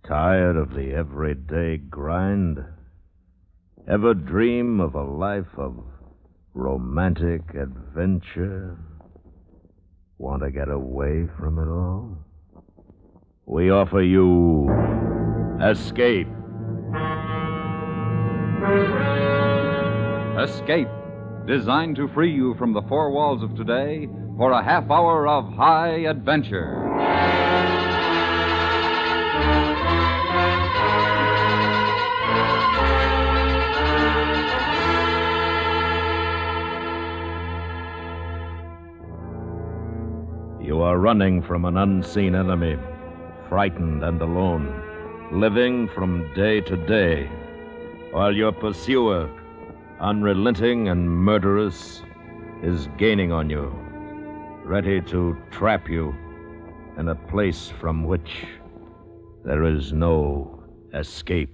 Tired of the everyday grind? Ever dream of a life of romantic adventure? Want to get away from it all? We offer you Escape. Escape, designed to free you from the four walls of today for a half hour of high adventure. You are running from an unseen enemy, frightened and alone, living from day to day, while your pursuer, unrelenting and murderous, is gaining on you, ready to trap you in a place from which there is no escape.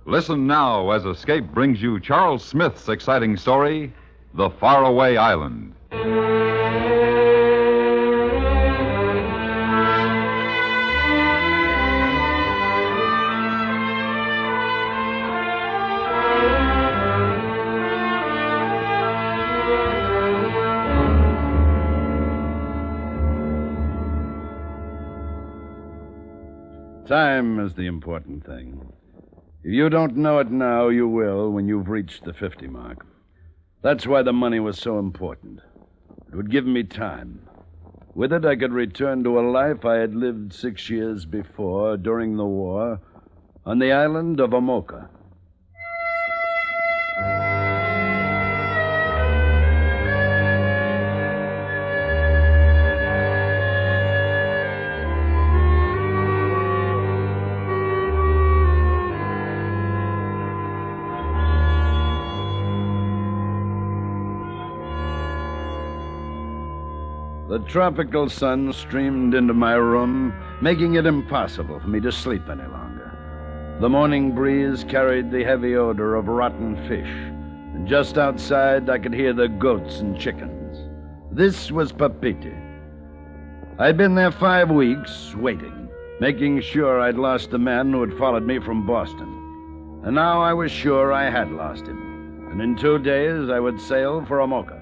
Listen now as Escape brings you Charles Smith's exciting story, The Faraway Island. Time is the important thing. If you don't know it now, you will when you've reached the 50 mark. That's why the money was so important. It would give me time. With it, I could return to a life I had lived 6 years before, during the war, on the island of Amoka. The tropical sun streamed into my room, making it impossible for me to sleep any longer. The morning breeze carried the heavy odor of rotten fish, and just outside I could hear the goats and chickens. This was Papiti. I'd been there 5 weeks, waiting, making sure I'd lost the man who had followed me from Boston. And now I was sure I had lost him, and in 2 days I would sail for Amoka.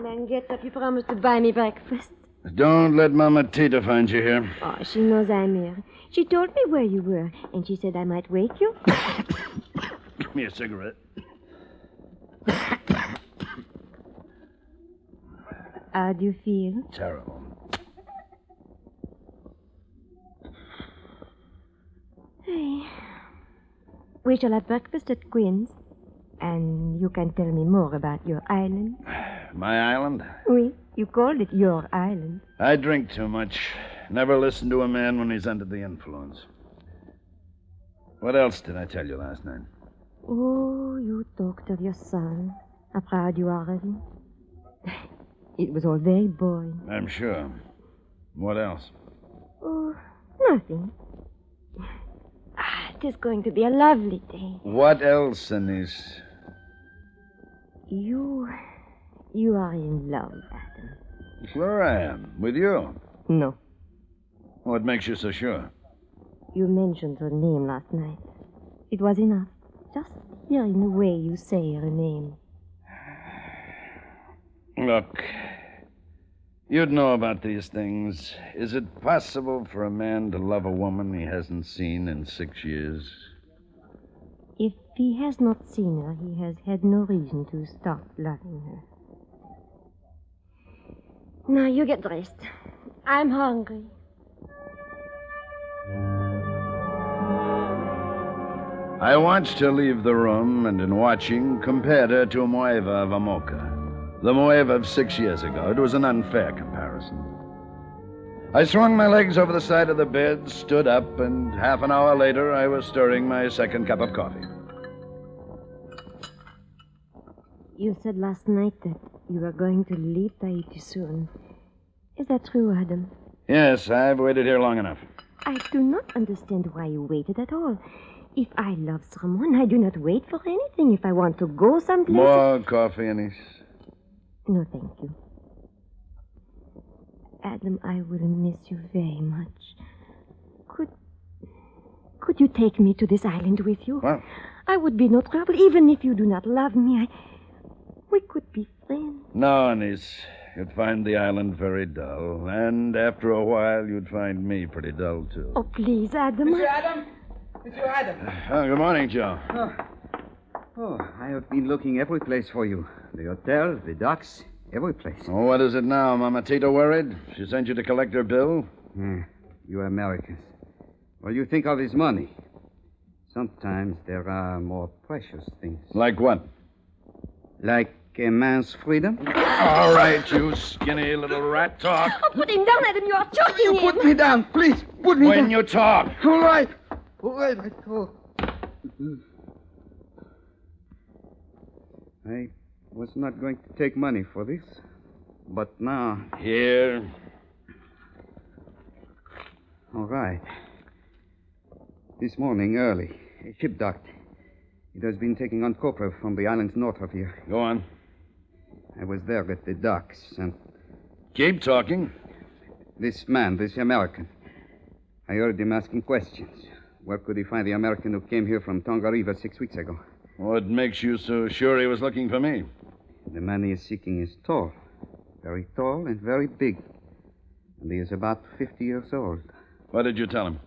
Man, get up. You promised to buy me breakfast. Don't let Mama Tita find you here. Oh, she knows I'm here. She told me where you were, and she said I might wake you. Give me a cigarette. How do you feel? Terrible. Hey. We shall have breakfast at Quinn's, and you can tell me more about your island. My island? Oui, you called it your island. I drink too much. Never listen to a man when he's under the influence. What else did I tell you last night? Oh, you talked of your son. How proud you are of him. It was all very boring. I'm sure. What else? Oh, nothing. It is going to be a lovely day. What else, Anise? You are in love, Adam. Sure I am. With you. No. What makes you so sure? You mentioned her name last night. It was enough. Just hearing the way you say her name. Look, you'd know about these things. Is it possible for a man to love a woman he hasn't seen in 6 years? If he has not seen her, he has had no reason to stop loving her. Now, you get dressed. I'm hungry. I watched her leave the room, and in watching, compared her to Moeva of Amoka. The Moeva of 6 years ago. It was an unfair comparison. I swung my legs over the side of the bed, stood up, and half an hour later, I was stirring my second cup of coffee. You said last night that you were going to leave Tahiti soon. Is that true, Adam? Yes, I've waited here long enough. I do not understand why you waited at all. If I love someone, I do not wait for anything. If I want to go someplace... More coffee, Anise. No, thank you. Adam, I will miss you very much. Could you take me to this island with you? What? I would be no trouble, even if you do not love me. We could be friends. No, Anise. You'd find the island very dull. And after a while, you'd find me pretty dull, too. Oh, please, Adam. Monsieur Adam? Monsieur Adam. Good morning, Joe. Oh, I have been looking every place for you. The hotel, the docks, every place. Oh, what is it now? Mama Tita worried? She sent you to collect her bill? You Americans. Well, you think of his money. Sometimes there are more precious things. Like what? Like a man's freedom? All right, you skinny little rat. Talk. Oh, put him down, Adam. You are choking him. Put me down, please. Put me down. When you talk. All right. All right, I talk. I was not going to take money for this. But now... Here. All right. This morning, early, a ship docked. It has been taking on copra from the islands north of here. Go on. I was there at the docks, and Keep talking. this man, this American, I heard him asking questions. Where could he find the American who came here from Tonga River 6 weeks ago? What makes you so sure he was looking for me? The man he is seeking is tall, very tall and very big. And he is about 50 years old. What did you tell him?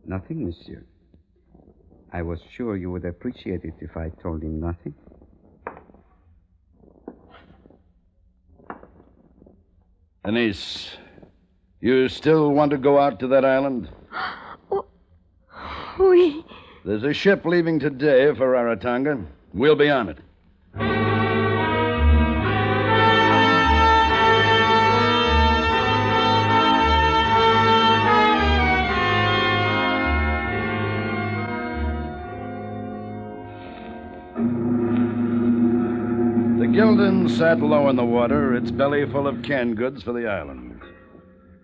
Nothing, monsieur. I was sure you would appreciate it if I told him nothing. Anise, you still want to go out to that island? Oh, oui. There's a ship leaving today for Rarotonga. We'll be on it. The Gildan sat low in the water, its belly full of canned goods for the island.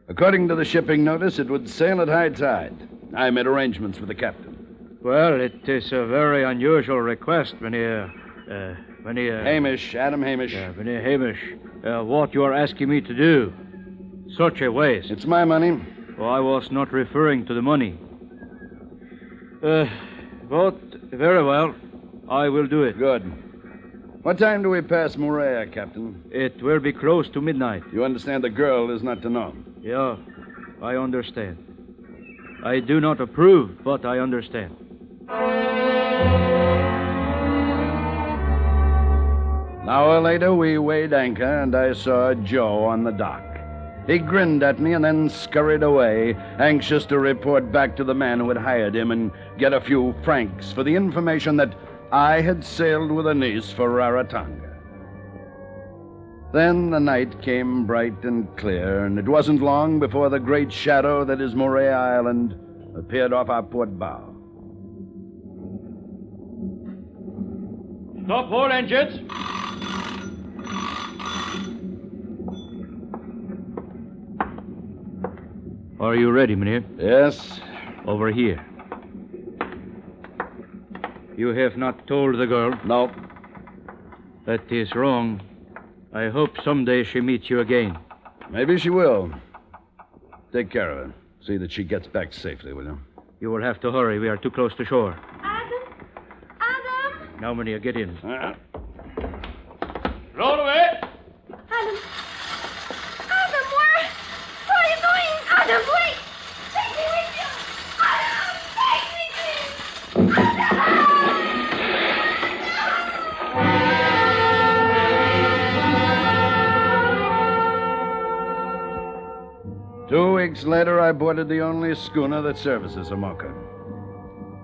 According to the shipping notice, it would sail at high tide. I made arrangements with the captain. Well, it is a very unusual request, Mynheer Hamish, Adam Hamish. Mynheer Hamish. What you are asking me to do. Such a waste. It's my money. Oh, I was not referring to the money. But very well. I will do it. Good. What time do we pass Moorea, Captain? It will be close to midnight. You understand the girl is not to know. Yeah, I understand. I do not approve, but I understand. An hour later, we weighed anchor, and I saw Joe on the dock. He grinned at me and then scurried away, anxious to report back to the man who had hired him and get a few francs for the information that I had sailed with Anise for Rarotonga. Then the night came bright and clear, and it wasn't long before the great shadow that is Moorea Island appeared off our port bow. Stop all engines. Are you ready, Mynheer? Yes? Over here. You have not told the girl? No. That is wrong. I hope someday she meets you again. Maybe she will. Take care of her. See that she gets back safely, will you? You will have to hurry. We are too close to shore. Adam? Adam? Now, Mynheer, get in. Roll away! Adam! Adam, where are you going? Adam, wait! Take me with you! Adam, take me, please! Adam! 2 weeks later, I boarded the only schooner that services Amoka.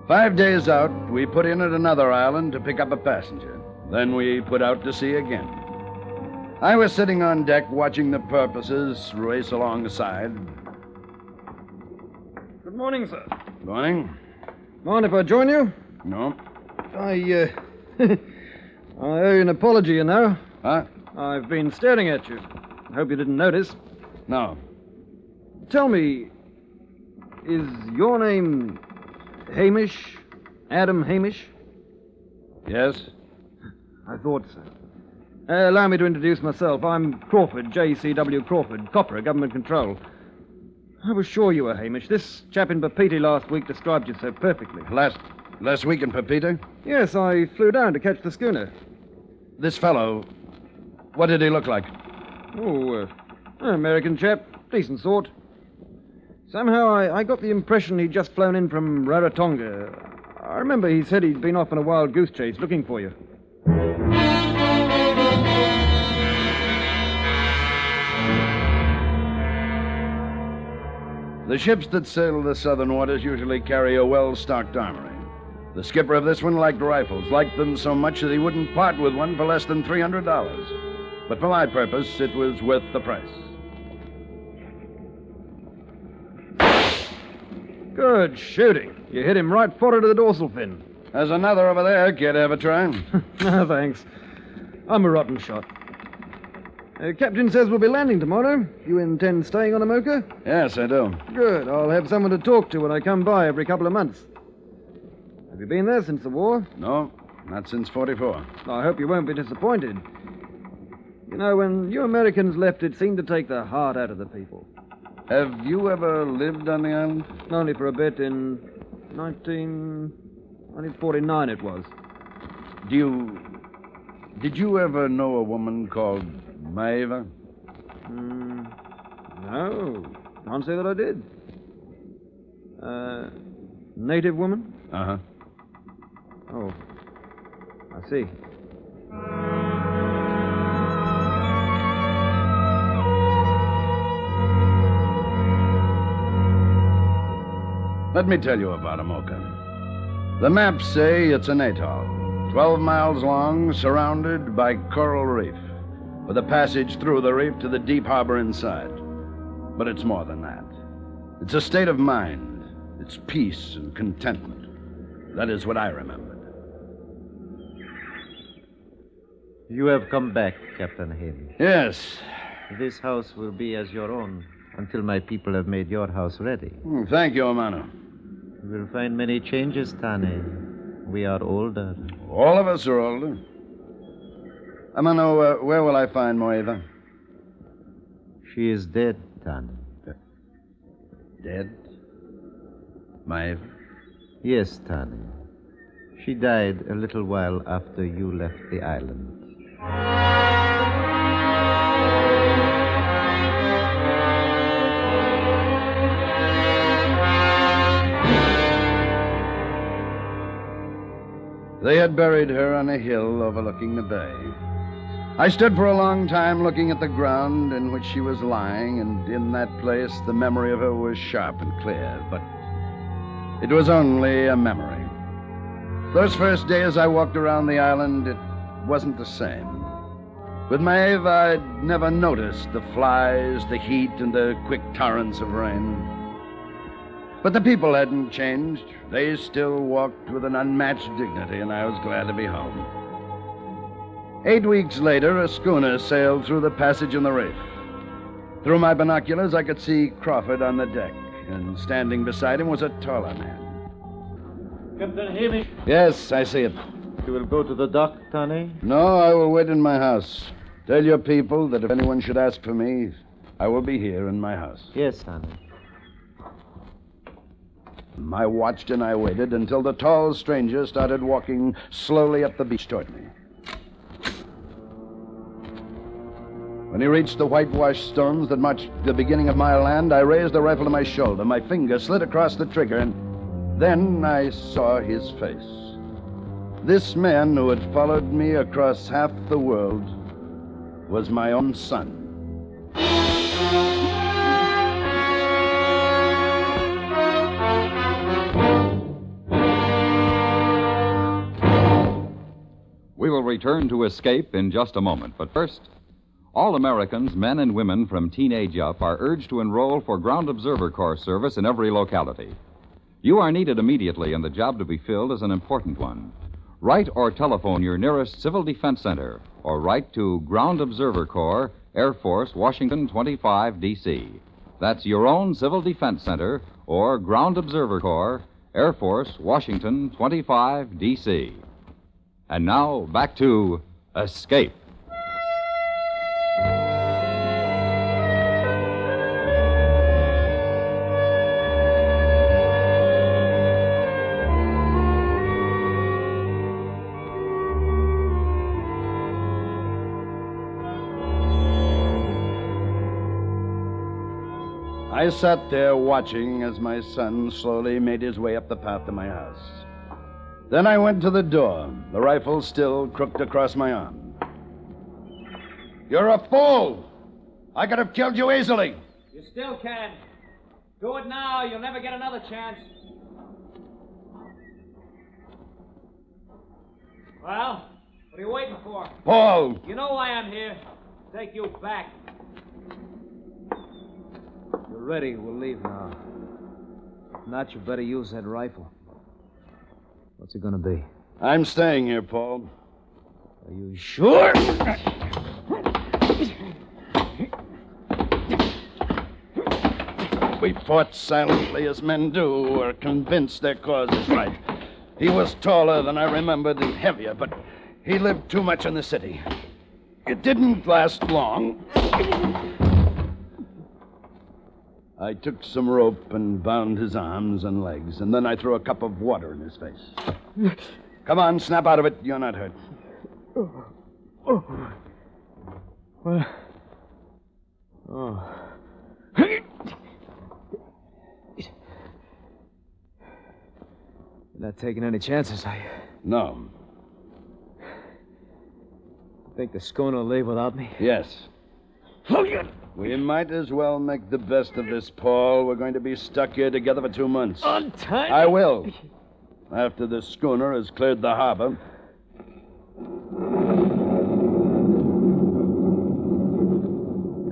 5 days out, we put in at another island to pick up a passenger. Then we put out to sea again. I was sitting on deck watching the porpoises race alongside. Good morning, sir. Morning? Mind if I join you? No. I owe you an apology, you know. Huh? I've been staring at you. I hope you didn't notice. No. Tell me, is your name Hamish? Adam Hamish? Yes? I thought so. Allow me to introduce myself. I'm Crawford, J.C.W. Crawford, Copper, Government Control. I was sure you were Hamish. This chap in Papeete last week described you so perfectly. Last week in Papeete? Yes, I flew down to catch the schooner. This fellow, what did he look like? Oh, American chap. Decent sort. Somehow I got the impression he'd just flown in from Rarotonga. I remember he said he'd been off on a wild goose chase looking for you. The ships that sail the southern waters usually carry a well-stocked armory. The skipper of this one liked rifles, liked them so much that he wouldn't part with one for less than $300. But for my purpose, it was worth the price. Good shooting. You hit him right forward to the dorsal fin. There's another over there. Care to have a try? No, thanks. I'm a rotten shot. Captain says we'll be landing tomorrow. You intend staying on Amoka? Yes, I do. Good. I'll have someone to talk to when I come by every couple of months. Have you been there since the war? No, not since 44. I hope you won't be disappointed. You know, when you Americans left, it seemed to take the heart out of the people. Have you ever lived on the island? Only for a bit in 1949 it was. Did you ever know a woman called Maeva? No. Can't say that I did. Native woman? Uh-huh. Oh. I see. Let me tell you about Amoka. The maps say it's an atoll, 12 miles long, surrounded by coral reef, with a passage through the reef to the deep harbor inside. But it's more than that. It's a state of mind. It's peace and contentment. That is what I remembered. You have come back, Captain Hamish. Yes. This house will be as your own until my people have made your house ready. Thank you, Amano. You will find many changes, Tane. We are older. All of us are older. Amano, where will I find Moeva? She is dead, Tane. Dead? Maeva? Yes, Tane. She died a little while after you left the island. They had buried her on a hill overlooking the bay. I stood for a long time looking at the ground in which she was lying, and in that place the memory of her was sharp and clear, but it was only a memory. Those first days I walked around the island, it wasn't the same. With Maeva, I'd never noticed the flies, the heat, and the quick torrents of rain. But the people hadn't changed. They still walked with an unmatched dignity, and I was glad to be home. 8 weeks later, a schooner sailed through the passage in the reef. Through my binoculars, I could see Crawford on the deck, and standing beside him was a taller man. Captain Hamish. Yes, I see it. You will go to the dock, Tane? No, I will wait in my house. Tell your people that if anyone should ask for me, I will be here in my house. Yes, Tane. I watched and I waited until the tall stranger started walking slowly up the beach toward me. When he reached the whitewashed stones that marked the beginning of my land, I raised the rifle to my shoulder. My finger slid across the trigger, and then I saw his face. This man who had followed me across half the world was my own son. We will return to Escape in just a moment, but first, all Americans, men and women from teenage up, are urged to enroll for Ground Observer Corps service in every locality. You are needed immediately, and the job to be filled is an important one. Write or telephone your nearest Civil Defense Center, or write to Ground Observer Corps, Air Force, Washington 25, D.C. That's your own Civil Defense Center, or Ground Observer Corps, Air Force, Washington, 25, D.C. And now, back to Escape. I sat there watching as my son slowly made his way up the path to my house. Then I went to the door, the rifle still crooked across my arm. You're a fool! I could have killed you easily. You still can. Do it now. You'll never get another chance. Well, what are you waiting for? Paul! You know why I'm here. Take you back. You're ready. We'll leave now. If not, you better use that rifle. What's it gonna be? I'm staying here, Paul. Are you sure? We fought silently as men do who are convinced their cause is right. He was taller than I remembered and heavier, but he lived too much in the city. It didn't last long. I took some rope and bound his arms and legs, and then I threw a cup of water in his face. Come on, snap out of it. You're not hurt. Well. Oh. You're not taking any chances, are you? No. Think the schooner will leave without me? Yes. We might as well make the best of this, Paul. We're going to be stuck here together for 2 months. Untie me. I will. After the schooner has cleared the harbor.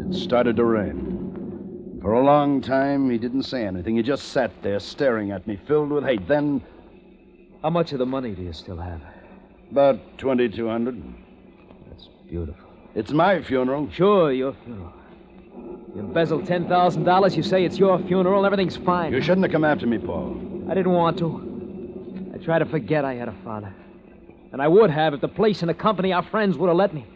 It started to rain. For a long time, he didn't say anything. He just sat there staring at me, filled with hate. Then, How much of the money do you still have? about 2,200. That's beautiful. It's my funeral. Sure, your funeral. You embezzled $10,000, you say it's your funeral, everything's fine. You shouldn't have come after me, Paul. I didn't want to. I tried to forget I had a father. And I would have if the place and the company, our friends, would have let me.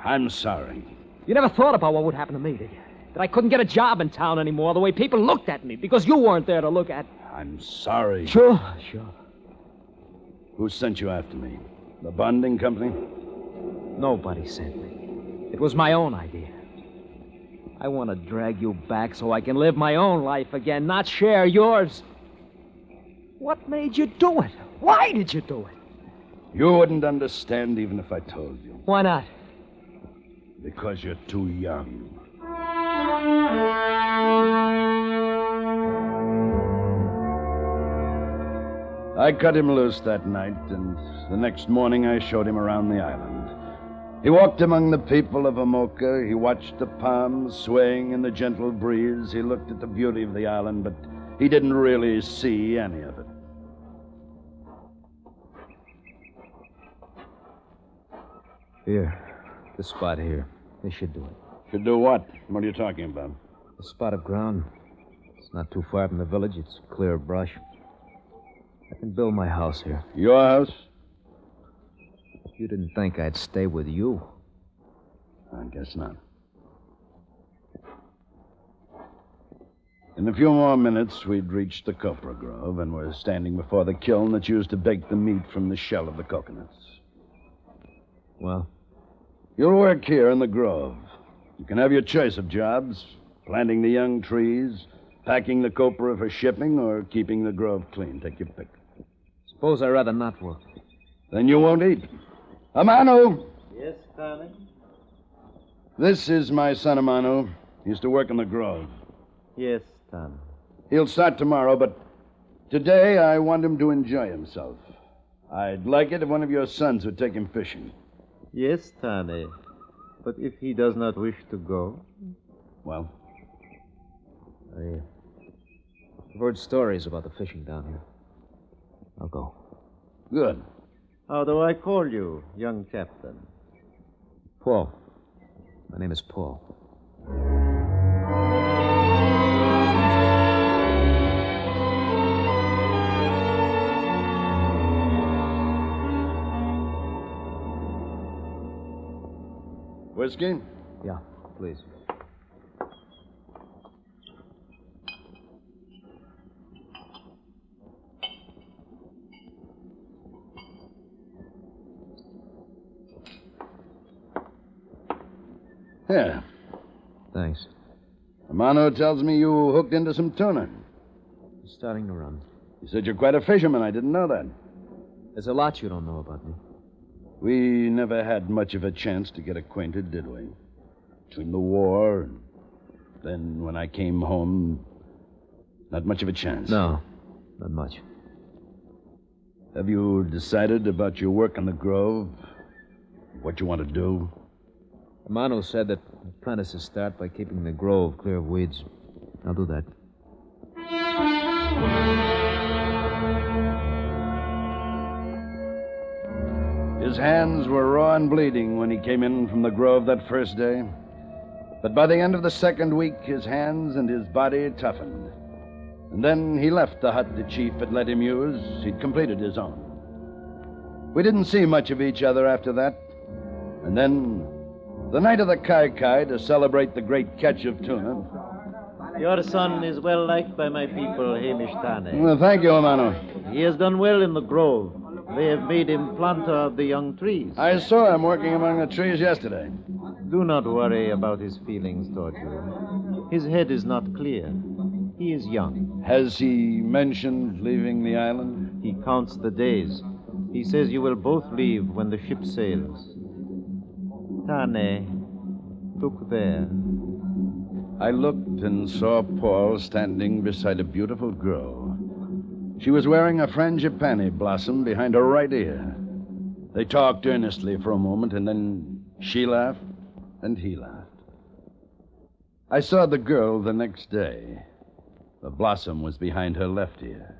I'm sorry. You never thought about what would happen to me, did you? That I couldn't get a job in town anymore, the way people looked at me, because you weren't there to look at. I'm sorry. Sure. Who sent you after me? The bonding company? Nobody sent me. It was my own idea. I want to drag you back so I can live my own life again, not share yours. What made you do it? Why did you do it? You wouldn't understand even if I told you. Why not? Because you're too young. I cut him loose that night, and the next morning I showed him around the island. He walked among the people of Amoka. He watched the palms swaying in the gentle breeze. He looked at the beauty of the island, but he didn't really see any of it. Here. This spot here. This should do it. Should do what? What are you talking about? A spot of ground. It's not too far from the village. It's clear of brush. I can build my house here. Your house? You didn't think I'd stay with you. I guess not. In a few more minutes, we'd reached the copra grove and were standing before the kiln that's used to bake the meat from the shell of the coconuts. Well? You'll work here in the grove. You can have your choice of jobs. Planting the young trees, packing the copra for shipping, or keeping the grove clean. Take your pick. Suppose I'd rather not work. Then you won't eat. Amano! Yes, Tommy? This is my son, Amano. He used to work in the grove. Yes, Tommy. He'll start tomorrow, but today I want him to enjoy himself. I'd like it if one of your sons would take him fishing. Yes, Tommy. But if he does not wish to go? Well? I've heard stories about the fishing down here. I'll go. Good. How do I call you, young captain? Paul. My name is Paul. Whiskey? Yeah, please. Here. Thanks. Amano tells me you hooked into some tuna. It's starting to run. You said you're quite a fisherman. I didn't know that. There's a lot you don't know about me. We never had much of a chance to get acquainted, did we? Between the war and then when I came home, not much of a chance. No, not much. Have you decided about your work on the Grove? What you want to do? Amano said that apprentices start by keeping the grove clear of weeds. I'll do that. His hands were raw and bleeding when he came in from the Grove that first day. But by the end of the second week, his hands and his body toughened. And then he left the hut the chief had let him use. He'd completed his own. We didn't see much of each other after that. And then, the night of the Kai to celebrate the great catch of tuna. Your son is well liked by my people, Hamish Tane. Well, thank you, Amano. He has done well in the grove. They have made him planter of the young trees. I saw him working among the trees yesterday. Do not worry about his feelings toward you. His head is not clear. He is young. Has he mentioned leaving the island? He counts the days. He says you will both leave when the ship sails. Tane, look there. I looked and saw Paul standing beside a beautiful girl. She was wearing a frangipani blossom behind her right ear. They talked earnestly for a moment, and then she laughed and he laughed. I saw the girl the next day. The blossom was behind her left ear.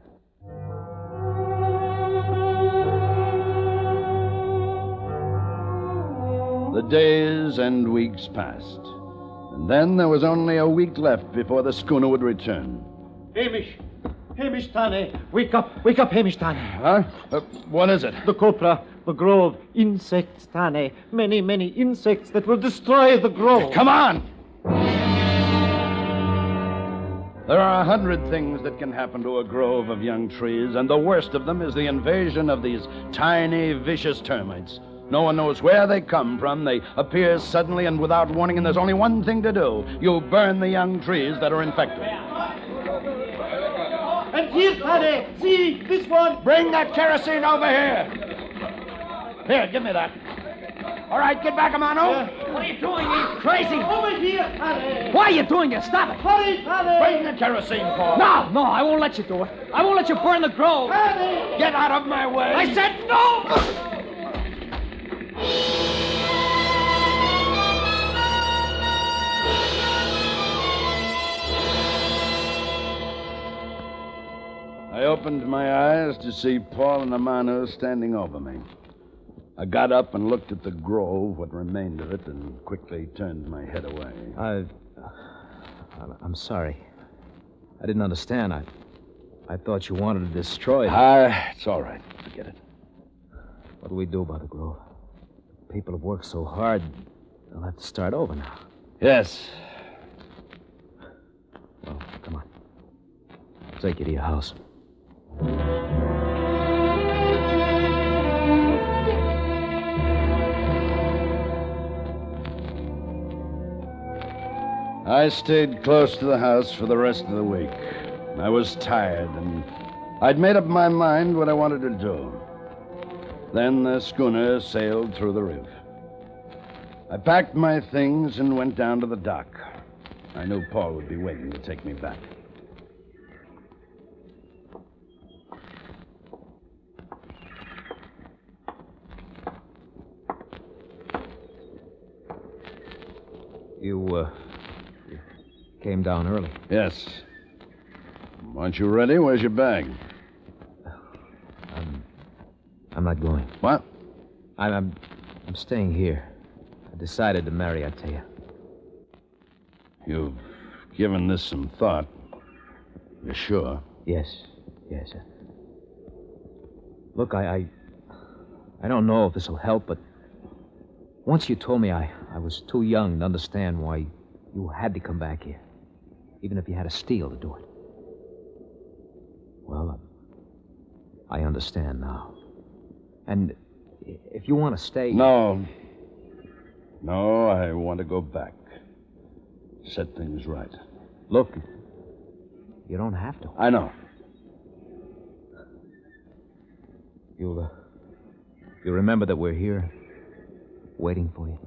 The days and weeks passed. And then there was only a week left before the schooner would return. Hamish! Hamish Tane! Wake up, Hamish Tane! Huh? What is it? The copra, the grove, insects, Tane. Many, many insects that will destroy the grove. Come on! There are 100 things that can happen to a grove of young trees, and the worst of them is the invasion of these tiny, vicious termites. No one knows where they come from. They appear suddenly and without warning, and there's only one thing to do. You burn the young trees that are infected. And here, Tane, see, this one. Bring that kerosene over here. Here, give me that. All right, get back, Amano. What are you doing? You crazy? Over here, Tane. Why are you doing it? Stop it. Hurry, Tane. Bring the kerosene, Paul. No, I won't let you do it. I won't let you burn the grove. Tane. Get out of my way. I said no! I opened my eyes to see Paul and Amano standing over me. I got up and looked at the grove, what remained of it, and quickly turned my head away. I'm sorry. I didn't understand. I thought you wanted to destroy it. It's all right. Forget it. What do we do about the grove? People have worked so hard, they'll have to start over now. Yes. Well, come on. I'll take you to your house. I stayed close to the house for the rest of the week. I was tired, and I'd made up my mind what I wanted to do. Then the schooner sailed through the reef. I packed my things and went down to the dock. I knew Paul would be waiting to take me back. You came down early. Yes. Aren't you ready? Where's your bag? I'm not going. What? I'm staying here. I decided to marry Atea. You've given this some thought. You're sure? Yes. Look, I don't know if this will help, but Once you told me I was too young to understand why you had to come back here, even if you had to steal to do it. Well, I understand now. And if you want to stay... No. No, I want to go back. Set things right. Look, you don't have to. I know. You remember that we're here, waiting for you?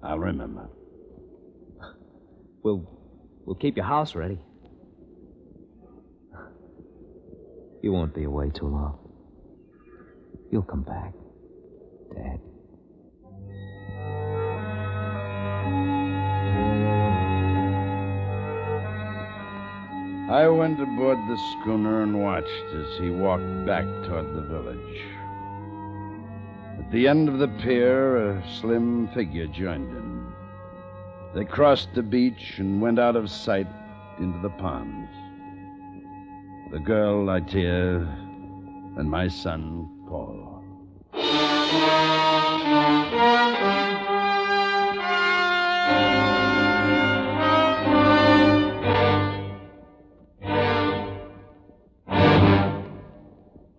I'll remember. We'll keep your house ready. You won't be away too long. You'll come back, Dad. I went aboard the schooner and watched as he walked back toward the village. At the end of the pier, a slim figure joined him. They crossed the beach and went out of sight into the ponds. The girl, Itea, and my son, Paul.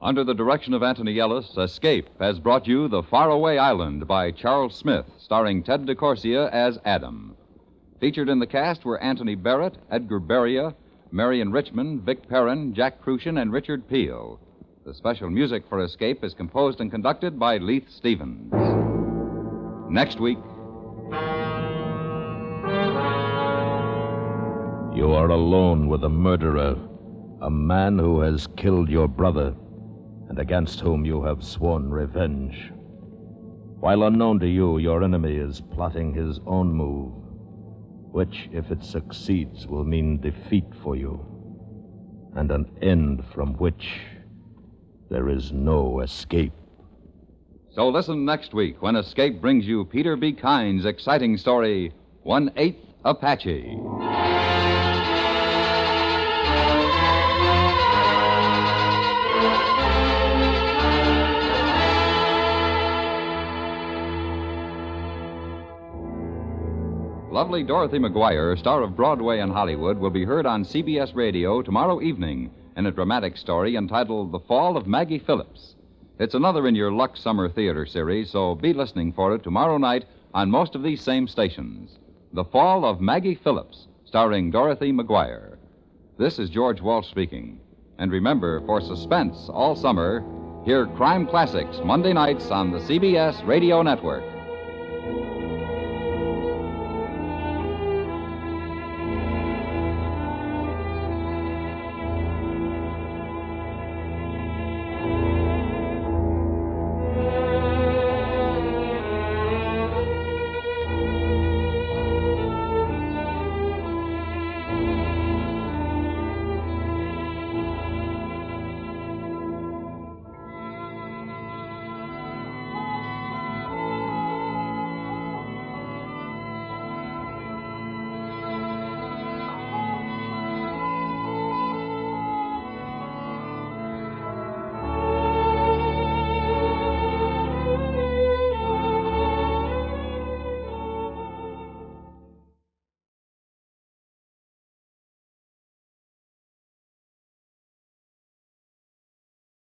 Under the direction of Anthony Ellis, Escape has brought you The Faraway Island by Charles Smith, starring Ted DeCorsia as Adam. Featured in the cast were Anthony Barrett, Edgar Beria, Marion Richmond, Vic Perrin, Jack Crucian, and Richard Peel. The special music for Escape is composed and conducted by Leith Stevens. Next week... You are alone with a murderer, a man who has killed your brother, and against whom you have sworn revenge. While unknown to you, your enemy is plotting his own move, which, if it succeeds, will mean defeat for you, and an end from which there is no escape. So listen next week when Escape brings you Peter B. Kine's exciting story, 1/8 Apache. Lovely Dorothy McGuire, star of Broadway and Hollywood, will be heard on CBS Radio tomorrow evening in a dramatic story entitled The Fall of Maggie Phillips. It's another in your Lux Summer Theater series, so be listening for it tomorrow night on most of these same stations. The Fall of Maggie Phillips, starring Dorothy McGuire. This is George Walsh speaking. And remember, for suspense all summer, hear Crime Classics Monday nights on the CBS Radio Network.